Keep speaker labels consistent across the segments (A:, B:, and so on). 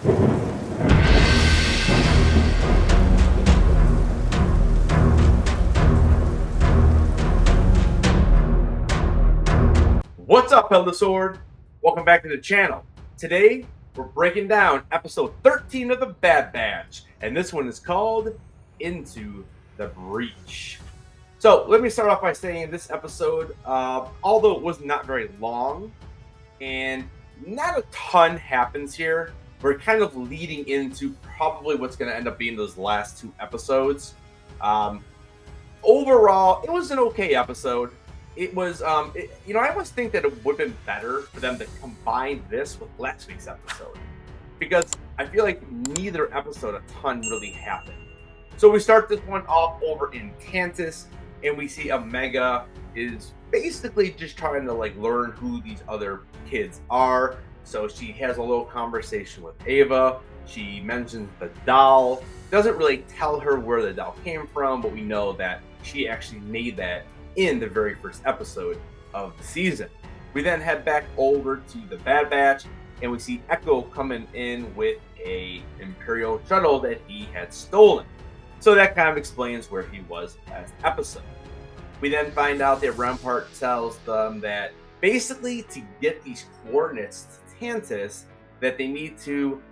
A: What's up, Elder Sword? Welcome back to the channel. Today, we're breaking down episode 13 of the Bad Batch, and this one is called Into the Breach. So, let me start off by saying this episode, although it was not very long, and not a ton happens here, we're kind of leading into probably what's going to end up being those last two episodes. Overall, it was an okay episode. It was, I always think that it would have been better for them to combine this with last week's episode, because I feel like neither episode a ton really happened. So we start this one off over in Tantus, and we see Omega is basically just trying to learn who these other kids are. So she has a little conversation with Ava. She mentions the doll. Doesn't really tell her where the doll came from, but we know that she actually made that in the very first episode of the season. We then head back over to the Bad Batch, and we see Echo coming in with a Imperial shuttle that he had stolen. So that kind of explains where he was last episode. We then find out that Rampart tells them that basically to get these coordinates to Tantus, that they need to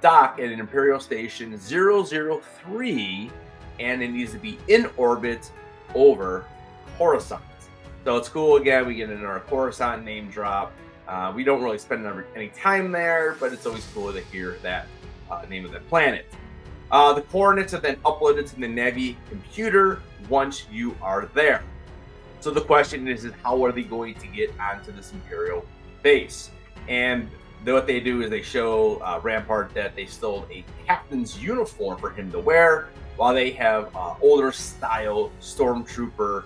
A: dock at an Imperial Station 003, and it needs to be in orbit over Coruscant. So it's cool. Again, we get another Coruscant name drop. We don't really spend any time there, but it's always cool to hear that name of the planet. The coordinates are then uploaded to the Navy computer once you are there. So the question is how are they going to get onto this Imperial base? And what they do is they show Rampart that they stole a captain's uniform for him to wear, while they have older style stormtrooper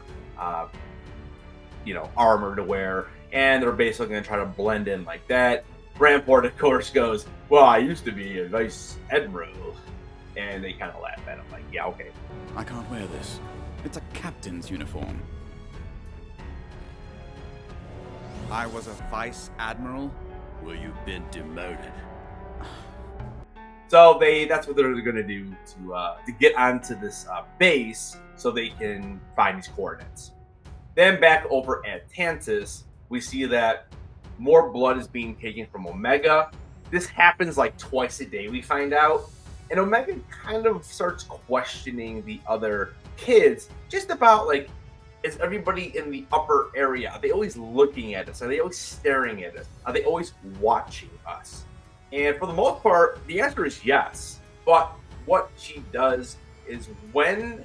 A: armor to wear, and they're basically going to try to blend in like that. Rampart, of course, goes, well, I used to be a vice admiral, and they kind of laugh at him like, yeah, okay.
B: I can't wear this. It's a captain's uniform. I was a vice admiral?
C: Well, you've been demoted.
A: So that's what they're going to do to get onto this base so they can find these coordinates. Then back over at Tantus, we see that more blood is being taken from Omega. This happens like twice a day, we find out. And Omega kind of starts questioning the other kids just about is everybody in the upper area, are they always looking at us? Are they always staring at us? Are they always watching us? And for the most part, the answer is yes. But what she does is when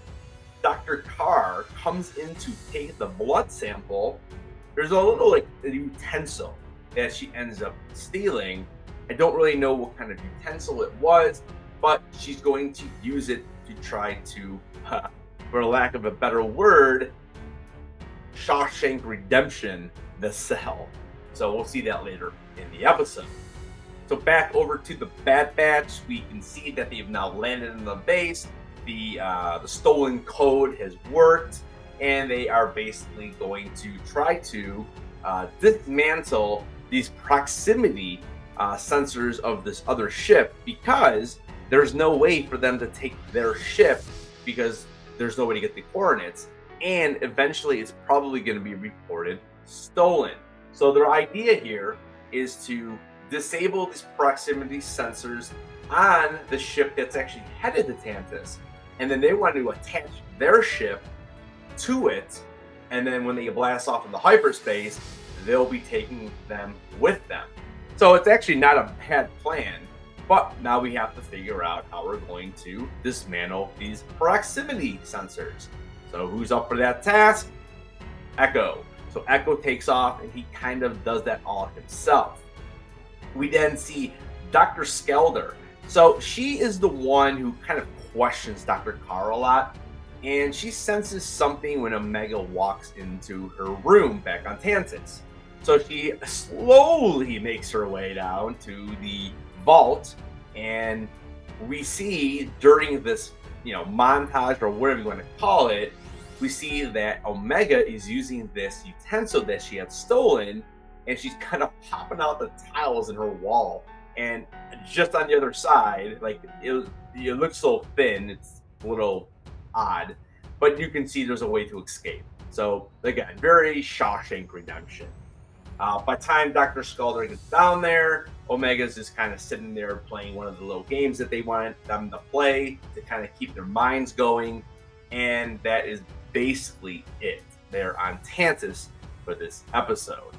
A: Dr. Carr comes in to take the blood sample, there's a little a utensil that she ends up stealing. I don't really know what kind of utensil it was, but she's going to use it to try to, for lack of a better word, SHAWSHANK redemption the cell. So we'll see that later in the episode. So back over to the Bad Batch, we can see that they've now landed in the base. The stolen code has worked, and they are basically going to try to dismantle these proximity sensors of this other ship, because there's no way for them to take their ship because there's no way to get the coordinates, and eventually it's probably going to be reported stolen. So their idea here is to disable these proximity sensors on the ship that's actually headed to Tantus, and then they want to attach their ship to it, and then when they blast off into hyperspace, they'll be taking them with them. So it's actually not a bad plan, but now we have to figure out how we're going to dismantle these proximity sensors. So who's up for that task? Echo. So Echo takes off, and he kind of does that all himself. We then see Dr. Skelder. So she is the one who kind of questions Dr. Carr a lot, and she senses something when Omega walks into her room back on Tantus. So she slowly makes her way down to the vault, and we see during this, montage or whatever you want to call it, we see that Omega is using this utensil that she had stolen, and she's kind of popping out the tiles in her wall and just on the other side, like it looks so thin, it's a little odd, but you can see there's a way to escape. So again, very Shawshank Redemption. By the time Dr. Sculder gets down there, Omega's just kind of sitting there playing one of the little games that they want them to play to kind of keep their minds going. And that is basically it. They're on Tantus for this episode.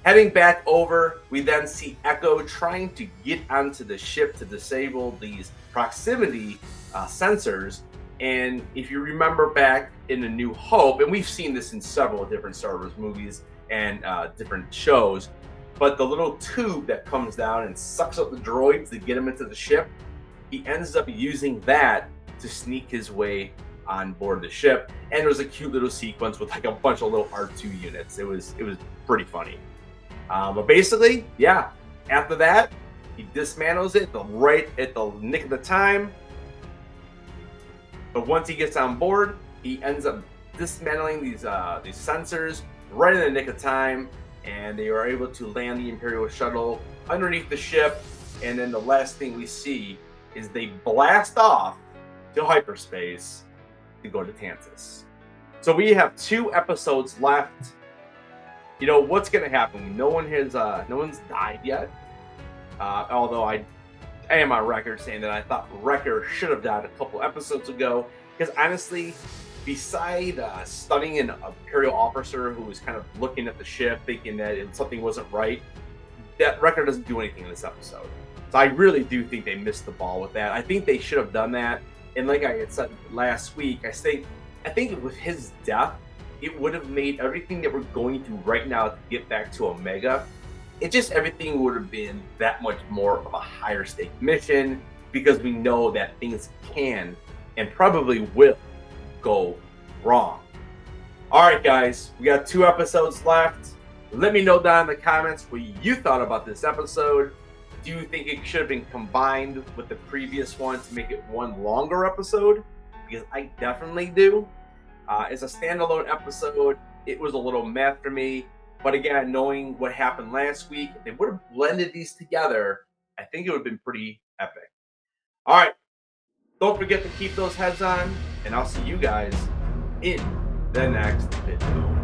A: Heading back over, we then see Echo trying to get onto the ship to disable these proximity sensors. And if you remember back in A New Hope, and we've seen this in several different Star Wars movies and different shows, but the little tube that comes down and sucks up the droids to get him into the ship, he ends up using that to sneak his way on board the ship. And there was a cute little sequence with like a bunch of little R2 units. It was pretty funny. But basically, yeah, after that, he dismantles it right at the nick of the time. But once he gets on board, he ends up dismantling these sensors right in the nick of time, and they are able to land the Imperial shuttle underneath the ship. And then the last thing we see is they blast off to hyperspace to go to Tantus. So we have 2 episodes left. You know what's going to happen? No one's died yet. Although I am on record saying that I thought Wrecker should have died a couple episodes ago, because honestly, beside stunning an Imperial officer who was kind of looking at the ship thinking that something wasn't right, that Wrecker doesn't do anything in this episode. So I really do think they missed the ball with that. I think they should have done that. And like I had said last week, I think with his death, it would have made everything that we're going through right now to get back to Omega, everything would have been that much more of a higher stake mission, because we know that things can and probably will go wrong. All right, guys, we got 2 episodes left. Let me know down in the comments what you thought about this episode. Do you think it should have been combined with the previous one to make it one longer episode? Because I definitely do. As a standalone episode, it was a little meh for me. But again, knowing what happened last week, if they would have blended these together, I think it would have been pretty epic. All right. Don't forget to keep those heads on, and I'll see you guys in the next video.